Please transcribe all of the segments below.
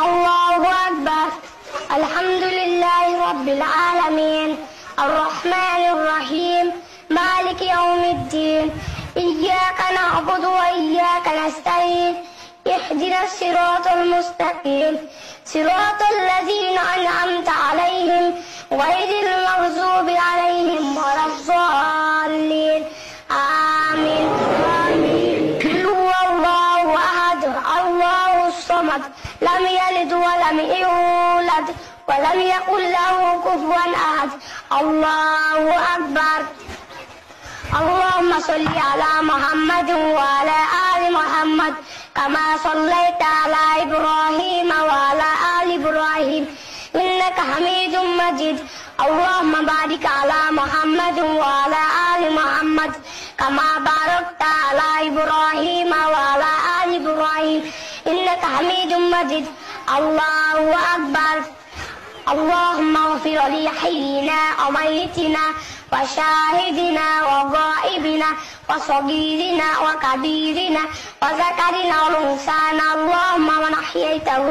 الله أكبر. الحمد لله رب العالمين الرحمن الرحيم مالك يوم الدين إياك نعبد وإياك نستعين اهدنا الصراط المستقيم صراط الذين أنعمت عليهم غير المغضوب عليهم ولا الضالين آمين. قل هو الله أحد الله الصمد لم يلد ولم يولد ولم يكن له كفوا أحد. الله أكبر. اللهم صل على محمد وعلى آل محمد كما صليت على إبراهيم وعلى آل إبراهيم إنك حميد مجيد. اللهم بارك على محمد وعلى آل محمد كما باركت على إبراهيم وعلى آل إبراهيم إنك حميد مجيد. الله أكبر. اللهم اغفر لحينا وميتنا وشاهدنا وغائبنا وصغيرنا وكبيرنا وذكرنا وأنثانا. اللهم من أحييته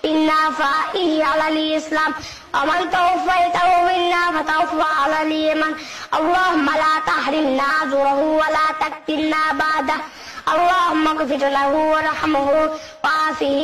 منا فأحيه على الإسلام ومن توفيته منا فتوفى على الإيمان. اللهم لا تحرمنا أجره ولا تفتنا بعده. اللهم اغفر له وارحمه وعافه